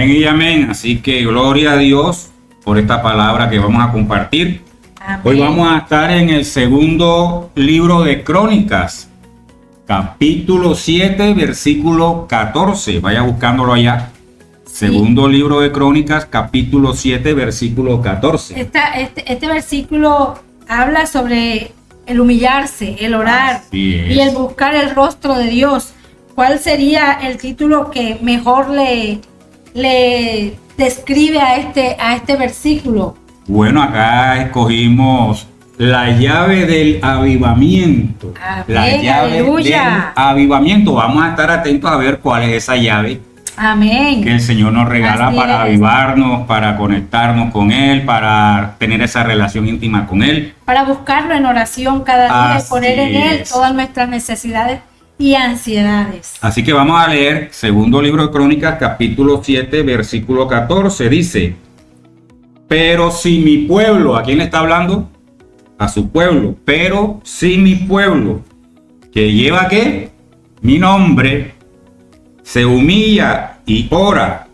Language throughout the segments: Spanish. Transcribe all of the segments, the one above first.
Amén y amén. Así que gloria a Dios por esta palabra que vamos a compartir. Amén. Hoy vamos a estar en el segundo libro de Crónicas, capítulo 7, versículo 14. Vaya buscándolo allá. Segundo libro de Crónicas, capítulo 7, versículo 14. Este versículo habla sobre el humillarse, el orar Así es. y el buscar el rostro de Dios. ¿Cuál sería el título que mejor le describe a este versículo? Bueno, acá escogimos la llave del avivamiento. Amén, La llave aleluya. del avivamiento. Vamos a estar atentos a ver cuál es esa llave Amén. que el Señor nos regala Así para es. avivarnos, para conectarnos con Él, para tener esa relación íntima con Él. Para buscarlo en oración cada día y Así poner en Él es. todas nuestras necesidades y ansiedades. Así que vamos a leer segundo libro de Crónicas, capítulo 7, versículo 14. Dice: pero si mi pueblo, ¿a quién le está hablando? A su pueblo. Pero si mi pueblo, que lleva ¿qué? Mi nombre, se humilla y ora,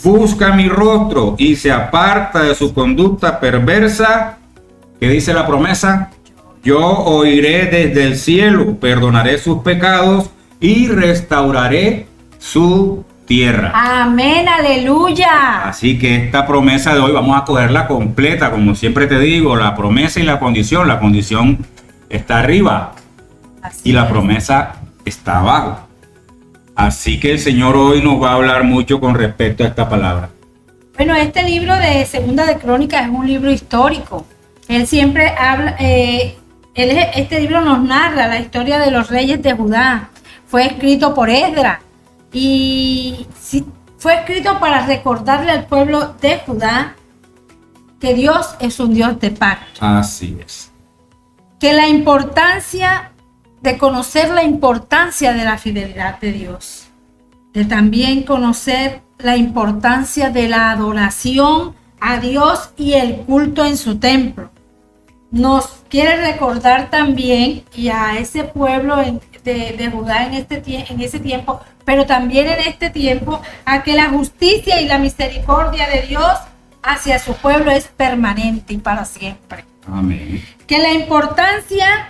busca mi rostro y se aparta de su conducta perversa, ¿qué dice la promesa? Yo oiré desde el cielo, perdonaré sus pecados y restauraré su tierra. Amén, aleluya. Así que esta promesa de hoy vamos a cogerla completa, como siempre te digo, la promesa y la condición. La condición está arriba Así y la es. promesa está abajo. Así que el Señor hoy nos va a hablar mucho con respecto a esta palabra. Bueno, este libro de Segunda de Crónicas es un libro histórico. Él siempre habla, este libro nos narra la historia de los reyes de Judá. Fue escrito por Esdras y fue escrito para recordarle al pueblo de Judá que Dios es un Dios de pacto. Así es. Que la importancia de conocer la importancia de la fidelidad de Dios, de también conocer la importancia de la adoración a Dios y el culto en su templo. Nos quiere recordar también y a ese pueblo de Judá en ese tiempo, pero también en este tiempo, a que la justicia y la misericordia de Dios hacia su pueblo es permanente y para siempre. Amén. Que la importancia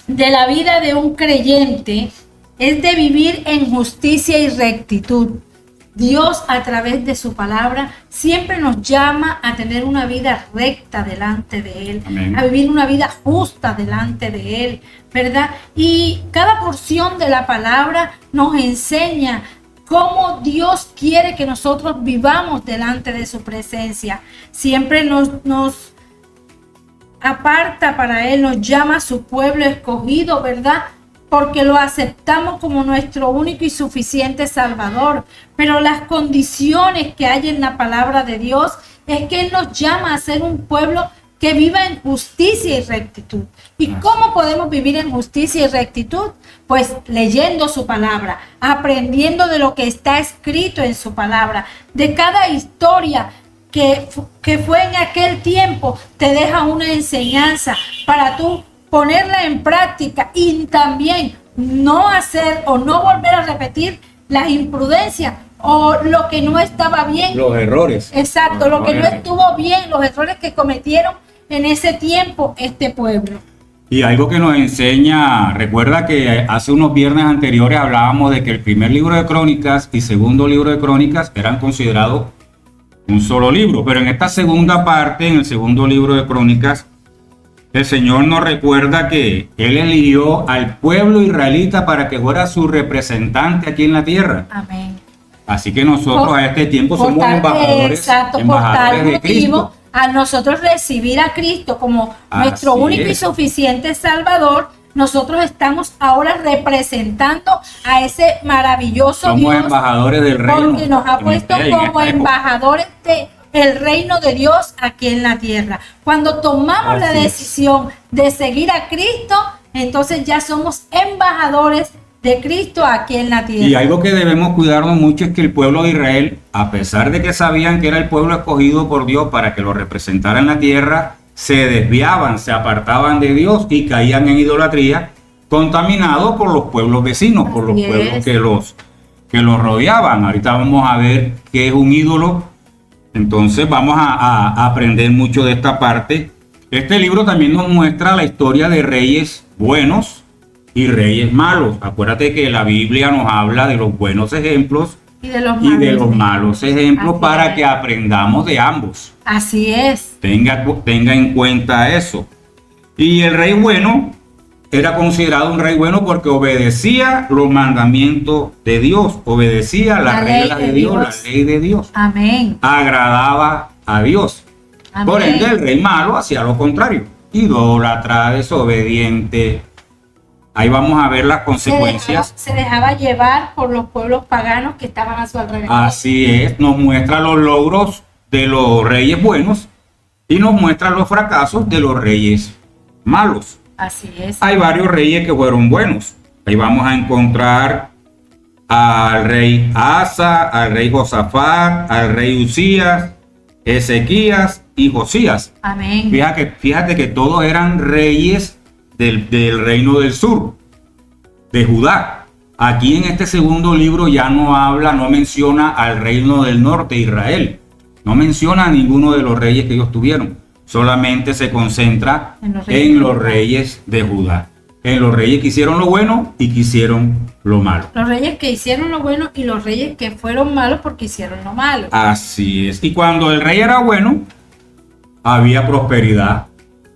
de la vida de un creyente es de vivir en justicia y rectitud. Dios, a través de su palabra, siempre nos llama a tener una vida recta delante de Él. Amén. A vivir una vida justa delante de Él, ¿verdad? Y cada porción de la palabra nos enseña cómo Dios quiere que nosotros vivamos delante de su presencia. Siempre nos aparta para Él, nos llama a su pueblo escogido, ¿verdad? Porque lo aceptamos como nuestro único y suficiente Salvador. Pero las condiciones que hay en la palabra de Dios es que Él nos llama a ser un pueblo que viva en justicia y rectitud. ¿Y cómo podemos vivir en justicia y rectitud? Pues leyendo su palabra, aprendiendo de lo que está escrito en su palabra, de cada historia que fue en aquel tiempo, te deja una enseñanza para tú ponerla en práctica y también no hacer o no volver a repetir las imprudencias o lo que no estaba bien. Los errores. Exacto, lo que no estuvo bien, los errores que cometieron en ese tiempo este pueblo. Y algo que nos enseña, recuerda que hace unos viernes anteriores hablábamos de que el primer libro de Crónicas y segundo libro de Crónicas eran considerados un solo libro, pero en esta segunda parte, en el segundo libro de Crónicas, el Señor nos recuerda que Él eligió al pueblo israelita para que fuera su representante aquí en la tierra. Amén. Así que nosotros a este tiempo somos embajadores, exacto, por embajadores tal de motivo, Cristo. al nosotros recibir a Cristo como nuestro Así único y es. suficiente Salvador, nosotros estamos ahora representando a ese maravilloso Somos Dios, embajadores del reino. porque nos ha en puesto esta como época. embajadores del reino de Dios aquí en la tierra. Cuando tomamos la Así es. decisión de seguir a Cristo, entonces ya somos embajadores de Cristo aquí en la tierra. Y algo que debemos cuidarnos mucho es que el pueblo de Israel, a pesar de que sabían que era el pueblo escogido por Dios para que lo representara en la tierra, se desviaban, se apartaban de Dios y caían en idolatría, contaminados por los pueblos vecinos, por los Así pueblos es. que lo rodeaban. Ahorita vamos a ver qué es un ídolo. Entonces vamos a aprender mucho de esta parte. Este libro también nos muestra la historia de reyes buenos y reyes malos. Acuérdate que la Biblia nos habla de los buenos ejemplos Y de los y malos. de los malos ejemplos Así para es. que aprendamos de ambos. Así es. Tenga en cuenta eso. Y el rey bueno era considerado un rey bueno porque obedecía los mandamientos de Dios, obedecía las La ley reglas de de Dios, Dios. la ley de Dios, Amén. agradaba a Dios. Amén. Por ende, el rey malo hacía lo contrario, idólatra, desobediente. Ahí vamos a ver las consecuencias. Se dejaba llevar por los pueblos paganos que estaban a su alrededor. Así es, nos muestra los logros de los reyes buenos y nos muestra los fracasos de los reyes malos. Así es. Hay varios reyes que fueron buenos. Ahí vamos a encontrar al rey Asa, al rey Josafat, al rey Usías, Ezequías y Josías. Amén. Fíjate que todos eran reyes del reino del sur, de Judá. Aquí en este segundo libro ya no menciona al reino del norte, Israel. No menciona a ninguno de los reyes que ellos tuvieron. Solamente se concentra en los reyes de Judá. En los reyes que hicieron lo bueno y que hicieron lo malo. Los reyes que hicieron lo bueno y los reyes que fueron malos porque hicieron lo malo. Así es. Y cuando el rey era bueno, había prosperidad,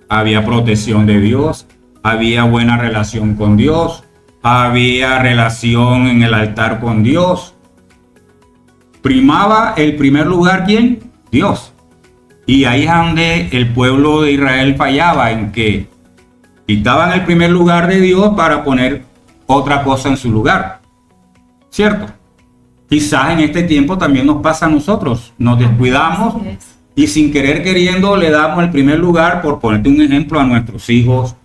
había protección de Dios, había buena relación con Dios, había relación en el altar con Dios. Primaba el primer lugar, ¿quién? Dios. Y ahí es donde el pueblo de Israel fallaba, en que quitaban el primer lugar de Dios para poner otra cosa en su lugar. ¿Cierto? Quizás en este tiempo también nos pasa a nosotros. Nos descuidamos Así es. y sin querer queriendo le damos el primer lugar, por ponerte un ejemplo, a nuestros hijos,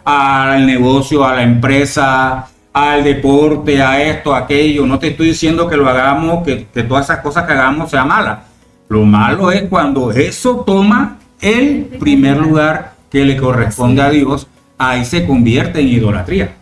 al negocio, a la empresa, al deporte, a esto, a aquello. No te estoy diciendo que lo hagamos, que todas esas cosas que hagamos sean malas. Lo malo es cuando eso toma el primer lugar que le corresponde a Dios, ahí se convierte en idolatría.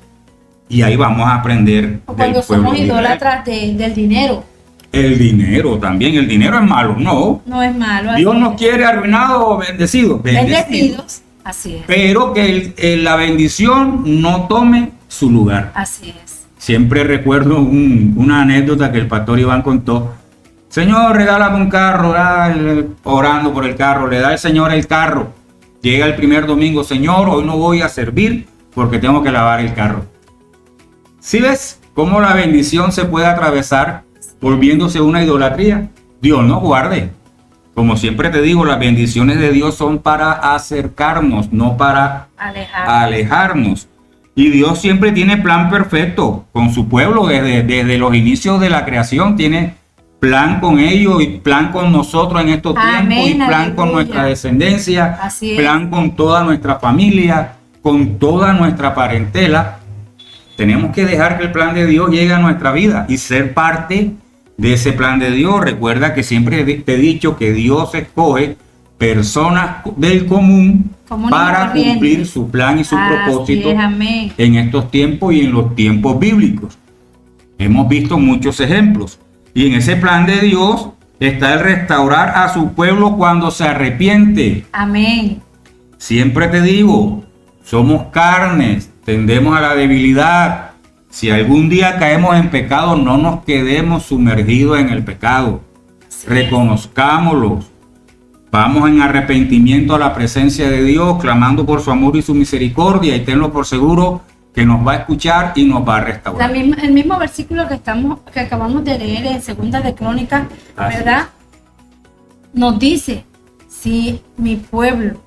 Y ahí vamos a aprender. O cuando somos idólatras del dinero. El dinero también, el dinero es malo, no. No es malo. Dios así nos es. quiere arruinados o bendecidos. Bendecidos. Así es. Pero que la bendición no tome su lugar. Así es. Siempre recuerdo una anécdota que el pastor Iván contó. Señor, regálame un carro, orando por el carro, le da el Señor el carro. Llega el primer domingo, Señor, hoy no voy a servir porque tengo que lavar el carro. ¿Sí ves cómo la bendición se puede atravesar volviéndose una idolatría? Dios nos guarde. Como siempre te digo, las bendiciones de Dios son para acercarnos, no para alejarnos. Y Dios siempre tiene plan perfecto con su pueblo desde los inicios de la creación. Tiene plan con ellos y plan con nosotros en estos tiempos y plan con nuestra descendencia, plan con toda nuestra familia, con toda nuestra parentela. Tenemos que dejar que el plan de Dios llegue a nuestra vida y ser parte de ese plan de Dios. Recuerda que siempre te he dicho que Dios escoge personas del común para cumplir su plan y su propósito en estos tiempos y en los tiempos bíblicos. Hemos visto muchos ejemplos. Y en ese plan de Dios está el restaurar a su pueblo cuando se arrepiente. Amén. Siempre te digo, somos carnes, tendemos a la debilidad. Si algún día caemos en pecado, no nos quedemos sumergidos en el pecado. Reconozcámoslo. Vamos en arrepentimiento a la presencia de Dios, clamando por su amor y su misericordia, y tenlo por seguro que nos va a escuchar y nos va a restaurar. El mismo versículo que acabamos de leer en Segunda de Crónicas, ¿verdad? Nos dice, si mi pueblo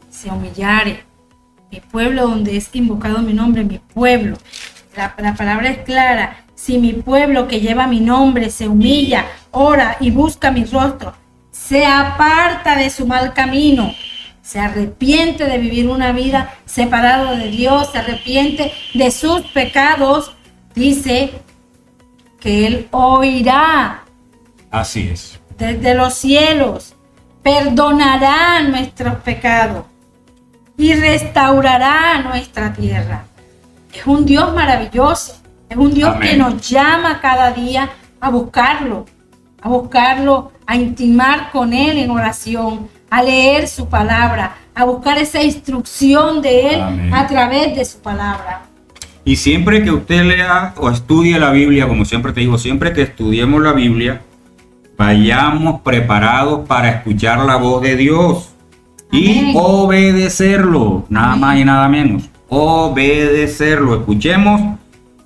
se humillare, mi pueblo donde es invocado mi nombre, mi pueblo, la palabra es clara, si mi pueblo que lleva mi nombre se humilla, ora y busca mi rostro, se aparta de su mal camino, se arrepiente de vivir una vida separado de Dios, se arrepiente de sus pecados, dice que Él oirá. Así es. Desde los cielos, perdonará nuestros pecados y restaurará nuestra tierra. Es un Dios maravilloso. Es un Dios Amén. que nos llama cada día a buscarlo, a intimar con Él en oración, a leer su palabra, a buscar esa instrucción de Él Amén. a través de su palabra. Y siempre que usted lea o estudie la Biblia, como siempre te digo, siempre que estudiemos la Biblia, vayamos preparados para escuchar la voz de Dios y Amén. obedecerlo, nada Amén. más y nada menos. Obedecerlo, escuchemos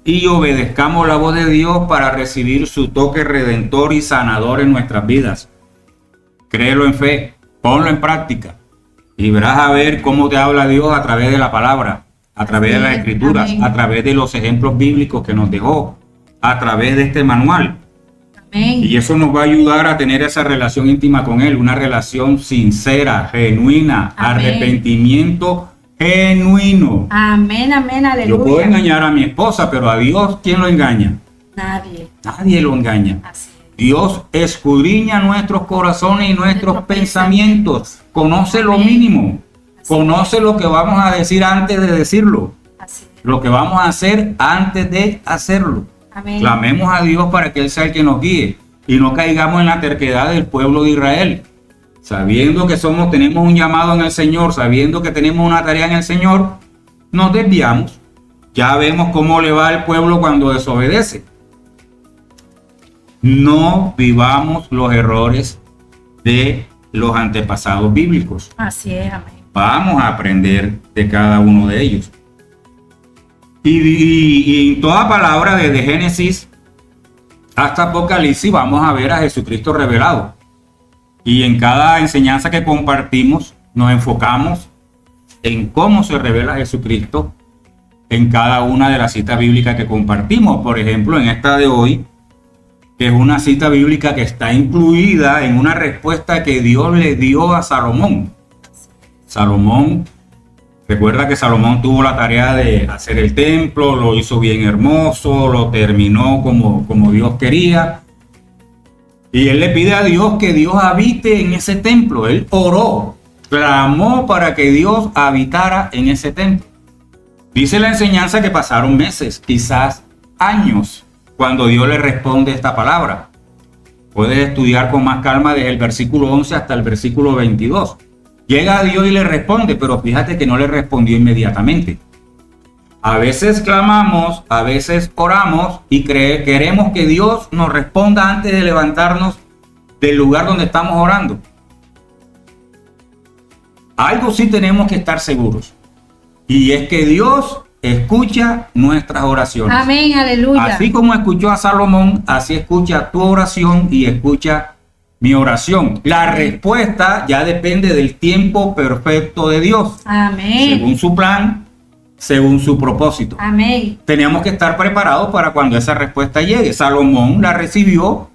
y obedezcamos la voz de Dios para recibir su toque redentor y sanador en nuestras vidas. Créelo en fe, ponlo en práctica y verás a ver cómo te habla Dios a través de la palabra, a través de las Amén. escrituras, Amén. a través de los ejemplos bíblicos que nos dejó, a través de este manual. Amén. Y eso nos va a ayudar a tener esa relación íntima con Él, una relación sincera, genuina, Amén. arrepentimiento genuino. Amén, amén, Yo puedo aleluya. engañar a mi esposa, pero a Dios, ¿quién lo engaña? Nadie. Nadie lo engaña. Así es. Dios escudriña nuestros corazones y nuestros Nuestros pensamientos. Conoce lo Amén. mínimo. Así Conoce lo que vamos a decir antes de decirlo. Así es. Lo que vamos a hacer antes de hacerlo. Amén. Clamemos a Dios para que Él sea el que nos guíe y no caigamos en la terquedad del pueblo de Israel. Sabiendo que tenemos un llamado en el Señor, sabiendo que tenemos una tarea en el Señor, nos desviamos. Ya vemos cómo le va al pueblo cuando desobedece. No vivamos los errores de los antepasados bíblicos. Así es, amén. Vamos a aprender de cada uno de ellos. Y en toda palabra desde Génesis hasta Apocalipsis vamos a ver a Jesucristo revelado. Y en cada enseñanza que compartimos nos enfocamos en cómo se revela Jesucristo en cada una de las citas bíblicas que compartimos. Por ejemplo, en esta de hoy, que es una cita bíblica que está incluida en una respuesta que Dios le dio a Salomón. Salomón, recuerda que Salomón tuvo la tarea de hacer el templo, lo hizo bien hermoso, lo terminó como Dios quería. Y él le pide a Dios que Dios habite en ese templo. Él oró, clamó para que Dios habitara en ese templo. Dice la enseñanza que pasaron meses, quizás años, cuando Dios le responde esta palabra. Puedes estudiar con más calma desde el versículo 11 hasta el versículo 22. Llega a Dios y le responde, pero fíjate que no le respondió inmediatamente. A veces clamamos, a veces oramos y queremos que Dios nos responda antes de levantarnos del lugar donde estamos orando. Algo sí tenemos que estar seguros, y es que Dios escucha nuestras oraciones. Amén, aleluya. Así como escuchó a Salomón, así escucha tu oración y escucha mi oración. La respuesta ya depende del tiempo perfecto de Dios, Amén. según su plan, según su propósito. Amén. Teníamos que estar preparados para cuando esa respuesta llegue. Salomón la recibió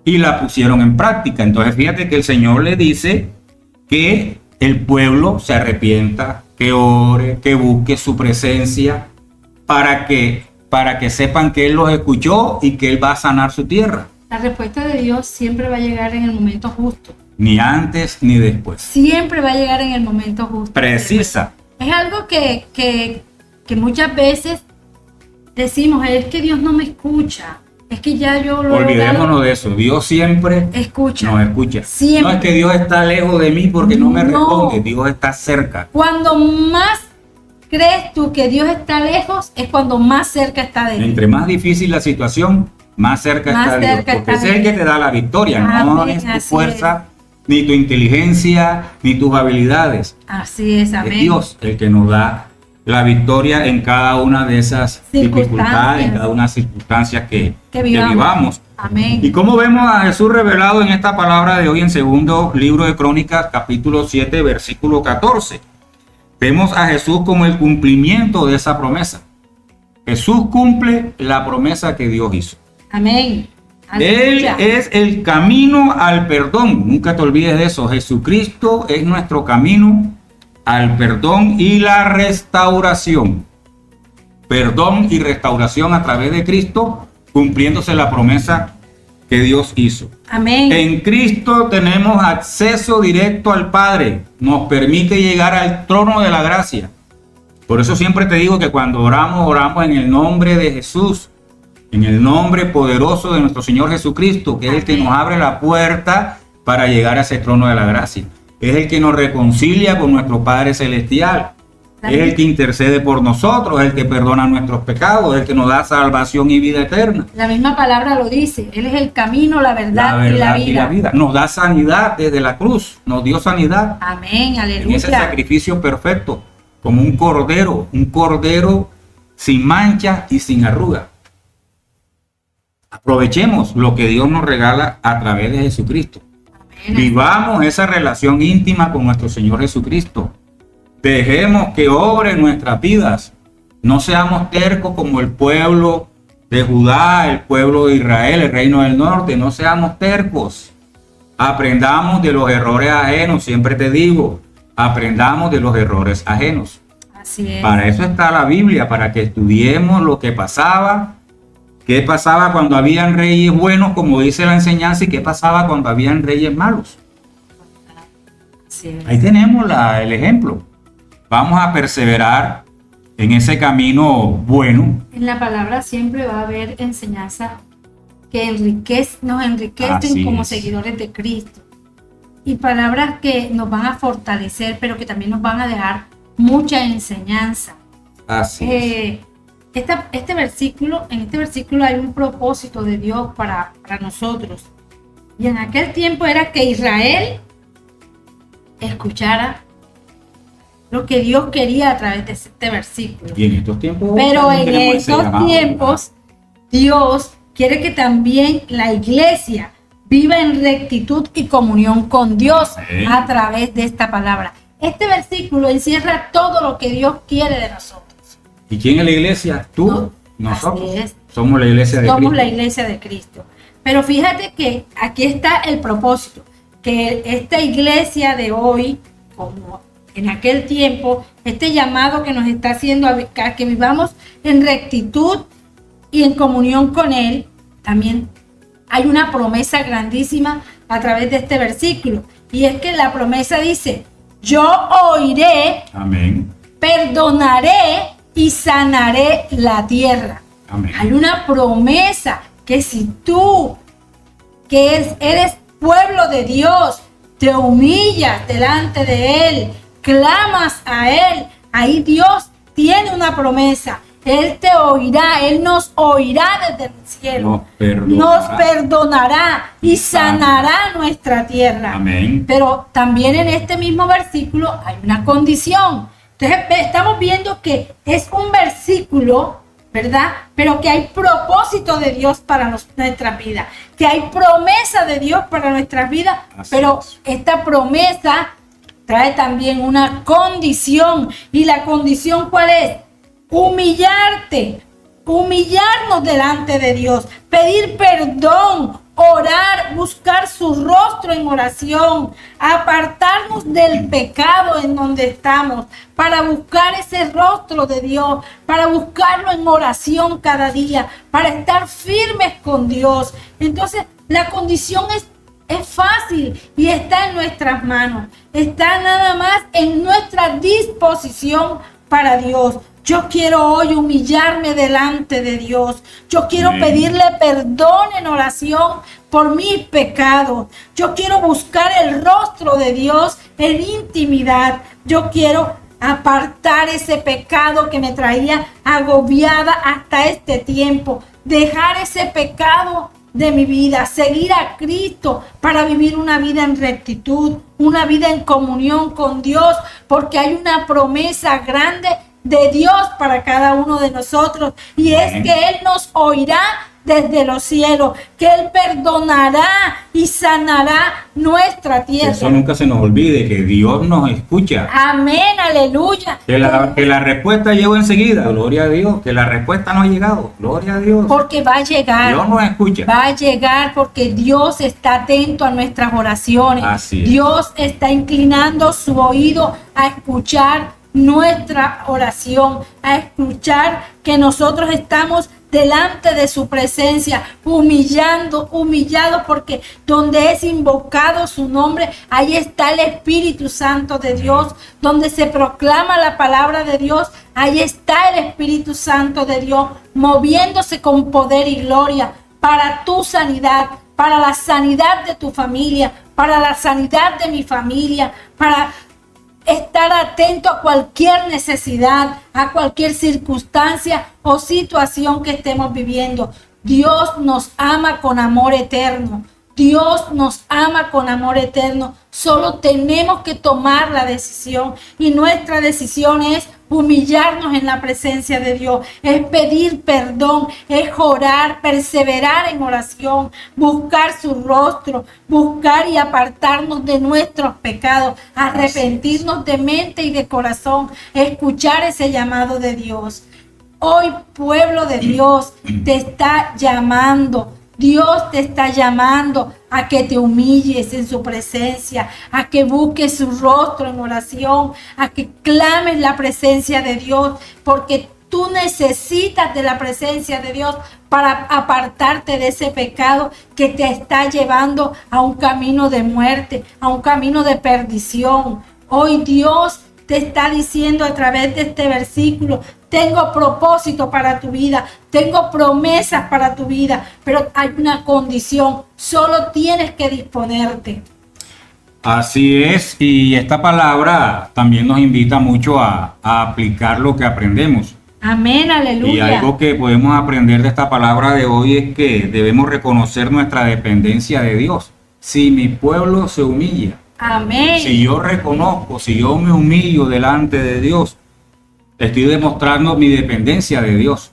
y la pusieron en práctica. Entonces fíjate que el Señor le dice que el pueblo se arrepienta, que ore, que busque su presencia para que sepan que Él los escuchó y que Él va a sanar su tierra. La respuesta de Dios siempre va a llegar en el momento justo. Ni antes ni después. Siempre va a llegar en el momento justo. Precisa. Es algo que muchas veces decimos, es que Dios no me escucha. Es que ya yo lo he Olvidémonos logrado. de eso. Dios siempre Escucha. nos escucha. Siempre. No es que Dios está lejos de mí porque no me No. responde. Dios está cerca. Cuando más crees tú que Dios está lejos, es cuando más cerca está de ti. Entre más difícil la situación, más cerca Más está Dios. cerca Porque está ese es el Dios. que te da la victoria. No Amén, es tu así fuerza, ni tu inteligencia, ni tus habilidades. Así es, amén. Es Dios el que nos da la victoria en cada una de esas dificultades, en cada una de las circunstancias que vivamos. Amén. Y como vemos a Jesús revelado en esta palabra de hoy en segundo libro de Crónicas, capítulo 7, versículo 14. Vemos a Jesús como el cumplimiento de esa promesa. Jesús cumple la promesa que Dios hizo. Amén. Él Aleluya. es el camino al perdón. Nunca te olvides de eso. Jesucristo es nuestro camino al perdón y la restauración. Perdón y restauración a través de Cristo, cumpliéndose la promesa que Dios hizo. Amén. En Cristo tenemos acceso directo al Padre. Nos permite llegar al trono de la gracia. Por eso siempre te digo que cuando oramos, oramos en el nombre de Jesús, en el nombre poderoso de nuestro Señor Jesucristo, que es el que nos abre la puerta para llegar a ese trono de la gracia. Es el que nos reconcilia con nuestro Padre Celestial. Es el que intercede por nosotros, es el que perdona nuestros pecados, es el que nos da salvación y vida eterna. La misma palabra lo dice, Él es el camino, la verdad y la vida. Nos da sanidad desde la cruz, nos dio sanidad. Amén, aleluya. En ese sacrificio perfecto, como un cordero sin mancha y sin arruga. Aprovechemos lo que Dios nos regala a través de Jesucristo. Amén. Vivamos esa relación íntima con nuestro Señor Jesucristo. Dejemos que obre en nuestras vidas. No seamos tercos como el pueblo de Judá, el pueblo de Israel, el reino del norte. No seamos tercos. Aprendamos de los errores ajenos. Siempre te digo, aprendamos de los errores ajenos. Así es. Para eso está la Biblia, para que estudiemos lo que pasaba. ¿Qué pasaba cuando habían reyes buenos, como dice la enseñanza, y qué pasaba cuando habían reyes malos? Así es. Ahí tenemos el ejemplo. Vamos a perseverar en ese camino bueno. En la palabra siempre va a haber enseñanza que nos enriquecen Así como es. seguidores de Cristo. Y palabras que nos van a fortalecer, pero que también nos van a dejar mucha enseñanza. Así es. En este versículo hay un propósito de Dios para nosotros. Y en aquel tiempo era que Israel escuchara lo que Dios quería a través de este versículo. Y en estos tiempos. Pero en estos tiempos, Dios quiere que también la iglesia viva en rectitud y comunión con Dios a través de esta palabra. Este versículo encierra todo lo que Dios quiere de nosotros. ¿Y quién es la iglesia? Tú, No, nosotros. así es. Somos la iglesia de Cristo. Somos la iglesia de Cristo. Pero fíjate que aquí está el propósito, que esta iglesia de hoy, como en aquel tiempo, este llamado que nos está haciendo a que vivamos en rectitud y en comunión con Él, también hay una promesa grandísima a través de este versículo. Y es que la promesa dice, yo oiré, Amén. perdonaré y sanaré la tierra. Amén. Hay una promesa que si tú, eres pueblo de Dios, te humillas delante de Él, clamas a Él, ahí Dios tiene una promesa. Él te oirá, Él nos oirá desde el cielo, nos perdonará y sanará nuestra tierra. Amén. Pero también en este mismo versículo hay una condición. Entonces estamos viendo que es un versículo, ¿verdad? Pero que hay propósito de Dios para nuestra vida, que hay promesa de Dios para nuestras vidas, pero esta promesa trae también una condición. ¿Y la condición cuál es? Humillarnos delante de Dios, pedir perdón, orar, buscar su rostro en oración, apartarnos del pecado en donde estamos, para buscar ese rostro de Dios, para buscarlo en oración cada día, para estar firmes con Dios. Entonces, la condición es fácil y está en nuestras manos, está nada más en nuestra disposición para Dios. Yo quiero hoy humillarme delante de Dios. Yo quiero pedirle perdón en oración por mis pecados. Yo quiero buscar el rostro de Dios en intimidad. Yo quiero apartar ese pecado que me traía agobiada hasta este tiempo. Dejar ese pecado de mi vida, seguir a Cristo para vivir una vida en rectitud, una vida en comunión con Dios, porque hay una promesa grande de Dios para cada uno de nosotros, y es que Él nos oirá desde los cielos, que Él perdonará y sanará nuestra tierra. Eso nunca se nos olvide, que Dios nos escucha. Amén, aleluya. Que la respuesta llegó enseguida, gloria a Dios. Que la respuesta no ha llegado, gloria a Dios. Porque va a llegar. Dios nos escucha. Va a llegar porque Dios está atento a nuestras oraciones. Así es. Dios está inclinando su oído a escuchar nuestra oración, a escuchar que nosotros estamos delante de su presencia, humillado, porque donde es invocado su nombre, ahí está el Espíritu Santo de Dios. Donde se proclama la palabra de Dios, ahí está el Espíritu Santo de Dios, moviéndose con poder y gloria para tu sanidad, para la sanidad de tu familia, para la sanidad de mi familia, para estar atento a cualquier necesidad, a cualquier circunstancia o situación que estemos viviendo. Dios nos ama con amor eterno. Dios nos ama con amor eterno. Solo tenemos que tomar la decisión, y nuestra decisión es humillarnos en la presencia de Dios, es pedir perdón, es orar, perseverar en oración, buscar su rostro, buscar y apartarnos de nuestros pecados, arrepentirnos de mente y de corazón, escuchar ese llamado de Dios. Hoy, pueblo de Dios, te está llamando. Dios te está llamando a que te humilles en su presencia, a que busques su rostro en oración, a que clames la presencia de Dios, porque tú necesitas de la presencia de Dios para apartarte de ese pecado que te está llevando a un camino de muerte, a un camino de perdición. Hoy Dios te está diciendo a través de este versículo: tengo propósito para tu vida, tengo promesas para tu vida, pero hay una condición: solo tienes que disponerte. Así es, y esta palabra también nos invita mucho a aplicar lo que aprendemos. Amén, aleluya. Y algo que podemos aprender de esta palabra de hoy es que debemos reconocer nuestra dependencia de Dios. Si mi pueblo se humilla, amén. Si yo reconozco, si yo me humillo delante de Dios, estoy demostrando mi dependencia de Dios.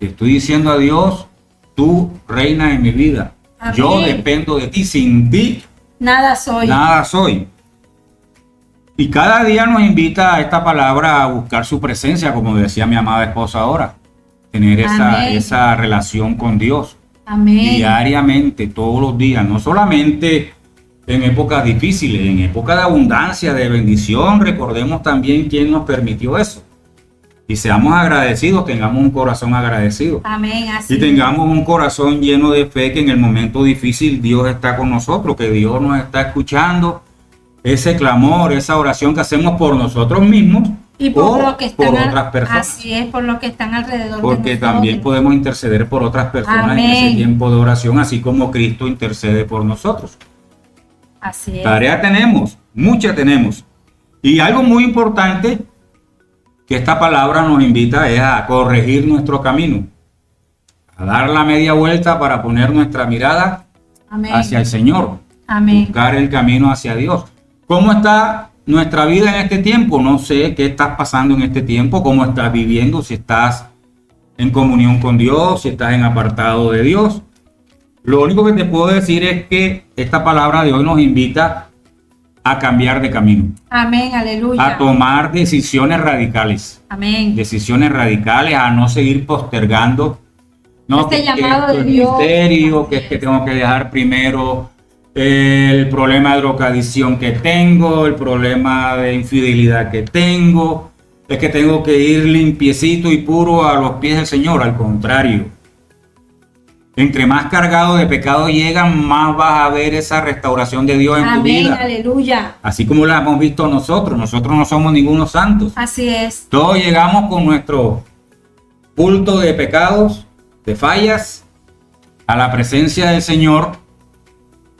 Estoy diciendo a Dios: tú reinas en mi vida. Amén. Yo dependo de ti. Sin ti, nada soy. Nada soy. Y cada día nos invita a esta palabra a buscar su presencia, como decía mi amada esposa ahora. Tener esa relación con Dios. Amén. Diariamente, todos los días. No solamente en épocas difíciles, en épocas de abundancia, de bendición. Recordemos también quién nos permitió eso. Y seamos agradecidos, tengamos un corazón agradecido. Amén. Así y tengamos un corazón lleno de fe, que en el momento difícil Dios está con nosotros, que Dios nos está escuchando. Ese clamor, esa oración que hacemos por nosotros mismos y por otras personas. Así es, por lo que están alrededor de Porque nosotros. también podemos interceder por otras personas. Amén. En ese tiempo de oración, así como Cristo intercede por nosotros. Así es. Tarea tenemos, mucha tenemos. Y algo muy importante que esta palabra nos invita es a corregir nuestro camino, a dar la media vuelta para poner nuestra mirada Amén. Hacia el Señor. Amén. Buscar el camino hacia Dios. ¿Cómo está nuestra vida en este tiempo? No sé qué estás pasando en este tiempo, cómo estás viviendo, si estás en comunión con Dios, si estás en apartado de Dios. Lo único que te puedo decir es que esta palabra de hoy nos invita a cambiar de camino. Amén, aleluya. A tomar decisiones radicales. Amén. Decisiones radicales, a no seguir postergando. No, este llamado de Dios. Misterio, que es que tengo que dejar primero el problema de drogadicción que tengo, el problema de infidelidad que tengo, es que tengo que ir limpiecito y puro a los pies del Señor. Al contrario, entre más cargado de pecado llegan, más vas a ver esa restauración de Dios en tu vida. Amén, aleluya. Así como la hemos visto nosotros no somos ningunos santos. Así es. Todos llegamos con nuestro bulto de pecados, de fallas, a la presencia del Señor.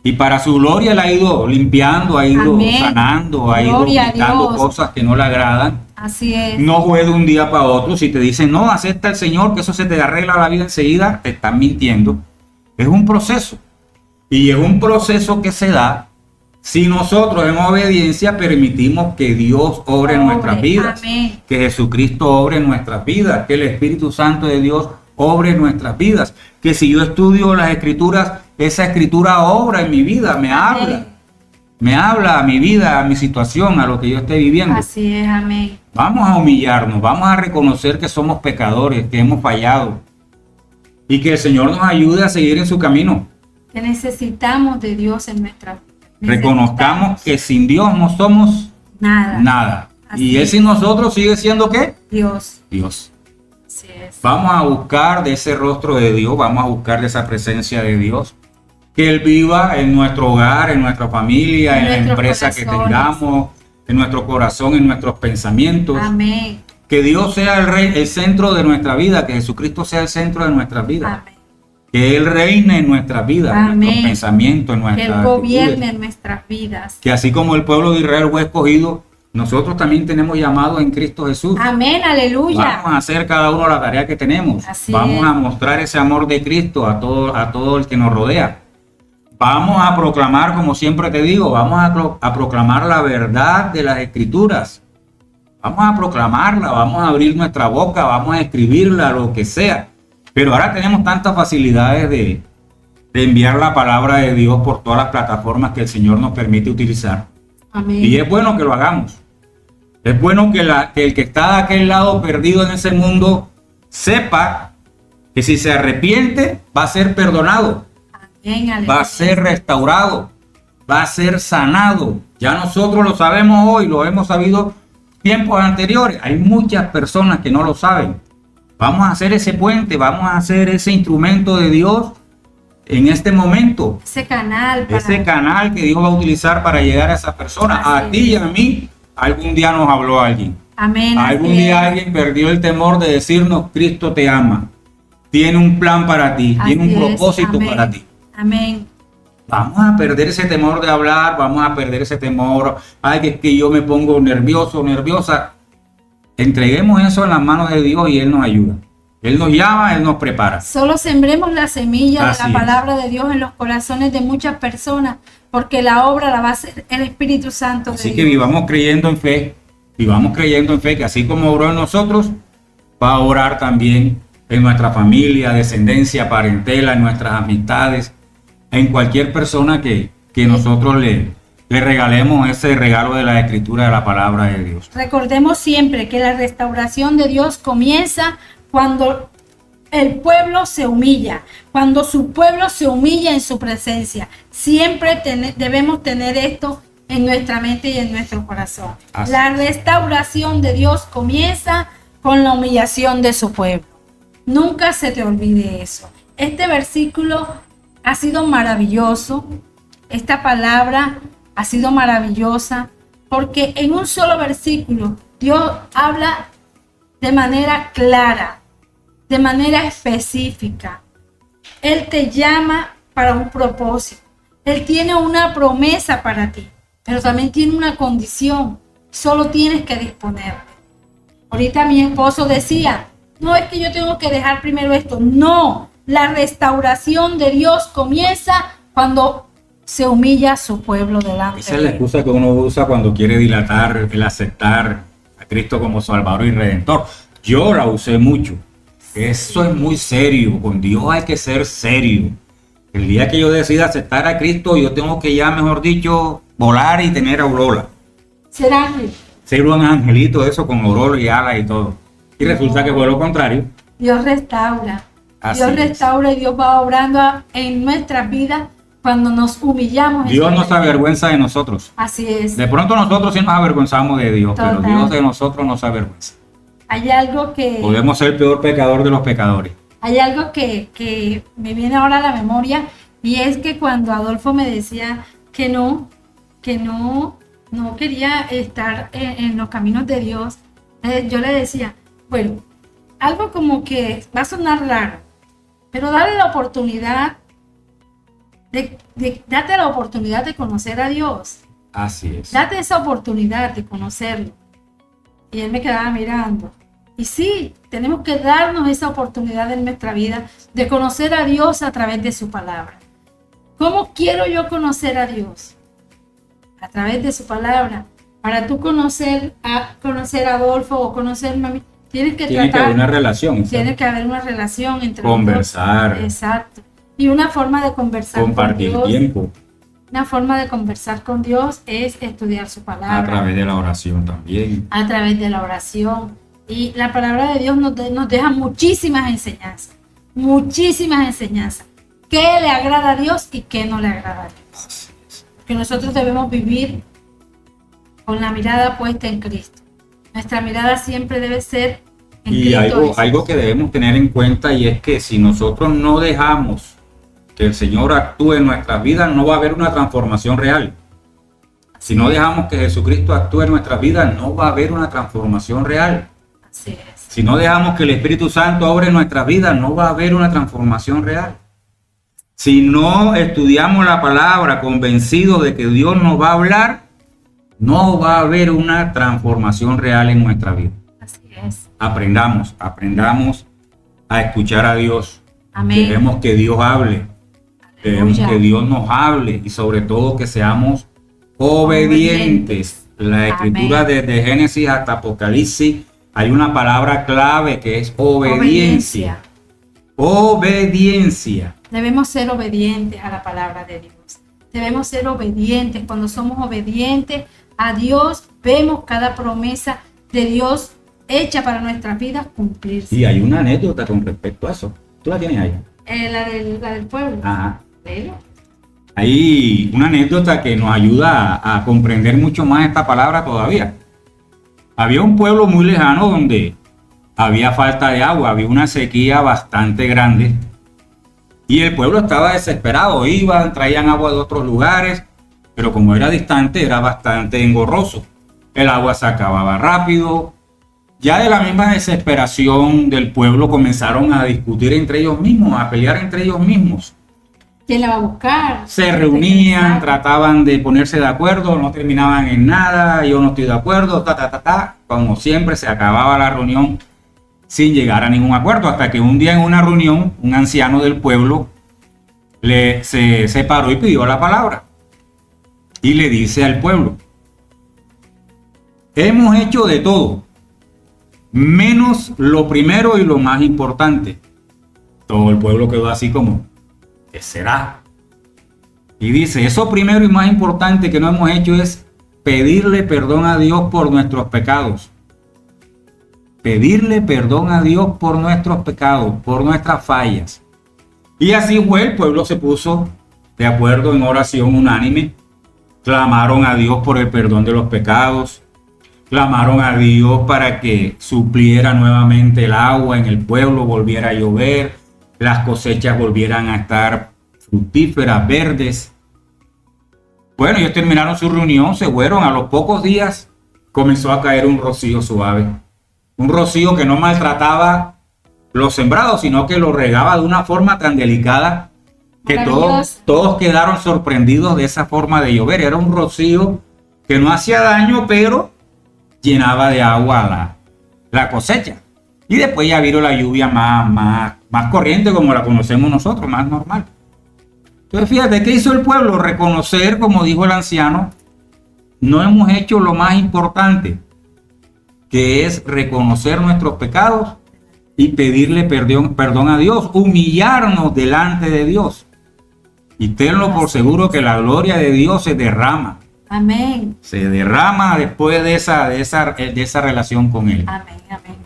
Y para su gloria la ha ido limpiando, ha ido Amén. Sanando, ha ido quitando cosas que no le agradan. Así es. No fue de un día para otro. Si te dicen, no, acepta al Señor, que eso se te arregla la vida enseguida, te están mintiendo. Es un proceso. Y es un proceso que se da si nosotros en obediencia permitimos que Dios obre en nuestras vidas. Amén. Que Jesucristo obre en nuestras vidas. Que el Espíritu Santo de Dios obre en nuestras vidas. Que si yo estudio las Escrituras, esa Escritura obra en mi vida, me habla a mi vida, a mi situación, a lo que yo esté viviendo. Así es, amén. Vamos a humillarnos, vamos a reconocer que somos pecadores, que hemos fallado y que el Señor nos ayude a seguir en su camino. Que necesitamos de Dios en nuestra vida. Reconozcamos que sin Dios no somos nada. Y Él sin nosotros sigue siendo ¿qué? Dios. Así es. Vamos a buscar de ese rostro de Dios, vamos a buscar de esa presencia de Dios. Que Él viva en nuestro hogar, en nuestra familia, en la empresa que tengamos, en nuestro corazón, en nuestros pensamientos. Amén. Que Dios sea el centro de nuestra vida, que Jesucristo sea el centro de nuestras vidas. Amén. Que Él reine en nuestras vidas, en nuestros pensamientos, en nuestras actitudes. Que Él gobierne en nuestras vidas. Que así como el pueblo de Israel fue escogido, nosotros también tenemos llamado en Cristo Jesús. Amén, aleluya. Vamos a hacer cada uno la tarea que tenemos. Vamos a mostrar ese amor de Cristo a todo el que nos rodea. Vamos a proclamar, como siempre te digo, vamos a proclamar la verdad de las Escrituras. Vamos a proclamarla, vamos a abrir nuestra boca, vamos a escribirla, lo que sea. Pero ahora tenemos tantas facilidades de enviar la palabra de Dios por todas las plataformas que el Señor nos permite utilizar. Amén. Y es bueno que lo hagamos. Es bueno que el que está de aquel lado perdido en ese mundo sepa que si se arrepiente va a ser perdonado. Va a ser restaurado, va a ser sanado. Ya nosotros lo sabemos hoy, lo hemos sabido tiempos anteriores. Hay muchas personas que no lo saben. Vamos a hacer ese puente, vamos a hacer ese instrumento de Dios en este momento. Ese canal que Dios va a utilizar para llegar a esas personas. A ti y a mí, algún día nos habló alguien. Amén. Algún día alguien perdió el temor de decirnos: Cristo te ama, tiene un plan para ti, tiene un propósito para ti. Amén. Vamos a perder ese temor de hablar, vamos a perder ese temor, ay, que yo me pongo nervioso, nerviosa. Entreguemos eso en las manos de Dios y Él nos ayuda. Él nos llama, Él nos prepara. Solo sembremos la semilla de la palabra de Dios en los corazones de muchas personas, porque la obra la va a hacer el Espíritu Santo de Dios. Así que vivamos creyendo en fe, que así como oró en nosotros, va a orar también en nuestra familia, descendencia, parentela, en nuestras amistades, en cualquier persona que nosotros le regalemos ese regalo de la Escritura, de la palabra de Dios. Recordemos siempre que la restauración de Dios comienza cuando el pueblo se humilla, cuando su pueblo se humilla en su presencia. Siempre debemos tener esto en nuestra mente y en nuestro corazón. Así. La restauración de Dios comienza con la humillación de su pueblo. Nunca se te olvide eso. Este versículo ha sido maravilloso. Esta palabra ha sido maravillosa porque en un solo versículo Dios habla de manera clara, de manera específica. Él te llama para un propósito. Él tiene una promesa para ti, pero también tiene una condición. Solo tienes que disponerte. Ahorita mi esposo decía: no es que yo tengo que dejar primero esto. No, la restauración de Dios comienza cuando se humilla a su pueblo delante. Esa es la excusa que uno usa cuando quiere dilatar el aceptar a Cristo como Salvador y Redentor. Yo la usé mucho. Eso es muy serio. Con Dios hay que ser serio. El día que yo decida aceptar a Cristo, yo tengo que ya, mejor dicho, volar y tener aurora. Ser ángel. Ser un angelito, eso, con aurora y alas y todo. Y resulta que fue lo contrario. Dios restaura. Así Dios restaura y Dios va obrando en nuestras vidas cuando nos humillamos. Dios no se avergüenza de nosotros. Así es. De pronto nosotros sí nos avergonzamos de Dios, Total. pero Dios de nosotros no se avergüenza. Hay algo que... Podemos ser el peor pecador de los pecadores. Hay algo que me viene ahora a la memoria, y es que cuando Adolfo me decía que no quería estar en los caminos de Dios, yo le decía, bueno, algo como que va a sonar raro, pero dale la oportunidad date la oportunidad de conocer a Dios. Así es. Date esa oportunidad de conocerlo. Y él me quedaba mirando. Y sí, tenemos que darnos esa oportunidad en nuestra vida de conocer a Dios a través de su palabra. ¿Cómo quiero yo conocer a Dios? A través de su palabra. Para tú conocer a Adolfo o conocerme a mí, tiene que haber una relación. Tiene que haber una relación entre conversar. Los dos. Exacto. Y una forma de conversar compartir con Dios. Tiempo. Una forma de conversar con Dios es estudiar su palabra. A través de la oración también. A través de la oración. Y la palabra de Dios nos deja muchísimas enseñanzas. Muchísimas enseñanzas. ¿Qué le agrada a Dios y qué no le agrada a Dios? Porque nosotros debemos vivir con la mirada puesta en Cristo. Nuestra mirada siempre debe ser En Y Cristo algo, Jesús. algo que debemos tener en cuenta, y es que si nosotros no dejamos que el Señor actúe en nuestras vidas, no va a haber una transformación real. Si no dejamos que Jesucristo actúe en nuestras vidas, no va a haber una transformación real. Así es. Si no dejamos que el Espíritu Santo obre en nuestras vidas, no va a haber una transformación real. Si no estudiamos la palabra convencidos de que Dios nos va a hablar, no va a haber una transformación real en nuestra vida. Así es. Aprendamos a escuchar a Dios. Amén. Queremos que Dios hable. Queremos Aleluya. que Dios nos hable y sobre todo que seamos obedientes. La escritura Amén. desde Génesis hasta Apocalipsis hay una palabra clave que es obediencia. Obediencia. Debemos ser obedientes a la palabra de Dios. Debemos ser obedientes. Cuando somos obedientes a Dios, vemos cada promesa de Dios hecha para nuestras vidas cumplirse. Y hay una anécdota con respecto a eso. ¿Tú la tienes ahí? La del pueblo. Ajá. Léelo. Hay una anécdota que nos ayuda a comprender mucho más esta palabra todavía. Había un pueblo muy lejano donde había falta de agua, había una sequía bastante grande y el pueblo estaba desesperado. Iban, traían agua de otros lugares, pero como era distante era bastante engorroso. El agua se acababa rápido. Ya de la misma desesperación del pueblo comenzaron a discutir entre ellos mismos, a pelear entre ellos mismos. ¿Quién la va a buscar? Se reunían, trataban de ponerse de acuerdo, no terminaban en nada, yo no estoy de acuerdo, Como siempre, se acababa la reunión sin llegar a ningún acuerdo, hasta que un día en una reunión, un anciano del pueblo se paró y pidió la palabra. Y le dice al pueblo: hemos hecho de todo, menos lo primero y lo más importante. Todo el pueblo quedó así como: ¿qué será? Y dice: eso primero y más importante que no hemos hecho es pedirle perdón a Dios por nuestros pecados. Pedirle perdón a Dios por nuestros pecados, por nuestras fallas. Y así fue, el pueblo se puso de acuerdo en oración unánime. Clamaron a Dios por el perdón de los pecados. Clamaron a Dios para que supliera nuevamente el agua en el pueblo, volviera a llover, las cosechas volvieran a estar fructíferas, verdes. Bueno, ellos terminaron su reunión, se fueron. A los pocos días comenzó a caer un rocío suave. Un rocío que no maltrataba los sembrados, sino que lo regaba de una forma tan delicada que todos quedaron sorprendidos de esa forma de llover. Era un rocío que no hacía daño, pero llenaba de agua la cosecha. Y después ya vino la lluvia más corriente, como la conocemos nosotros, más normal. Entonces fíjate, ¿qué hizo el pueblo? Reconocer, como dijo el anciano, no hemos hecho lo más importante, que es reconocer nuestros pecados y pedirle perdón a Dios, humillarnos delante de Dios. Y tenlo por seguro que la gloria de Dios se derrama. Amén. Se derrama después de esa relación con Él. Amén, amén.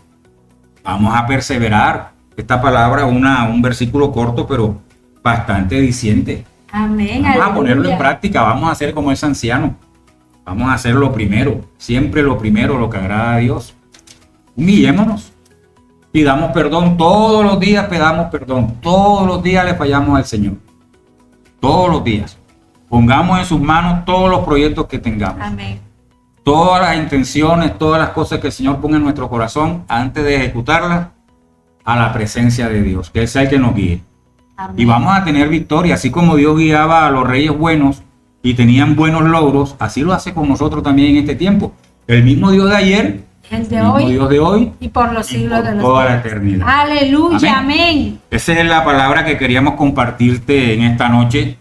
Vamos a perseverar. Esta palabra es un versículo corto, pero bastante diciente. Amén. Vamos a ponerlo en aleluya. práctica. Vamos a hacer como ese anciano. Vamos a hacer lo primero. Siempre lo primero, lo que agrada a Dios. Humillémonos. Pidamos perdón. Todos los días pedamos perdón. Todos los días le fallamos al Señor. Todos los días. Pongamos en sus manos todos los proyectos que tengamos. Amén. Todas las intenciones, todas las cosas que el Señor ponga en nuestro corazón, antes de ejecutarlas, a la presencia de Dios, que es el que nos guíe. Amén. Y vamos a tener victoria, así como Dios guiaba a los reyes buenos y tenían buenos logros, así lo hace con nosotros también en este tiempo. El mismo Dios de ayer, El de el mismo hoy Dios de hoy y por los y siglos por de los toda la siglos. eternidad. Aleluya, amén. Esa es la palabra que queríamos compartirte en esta noche.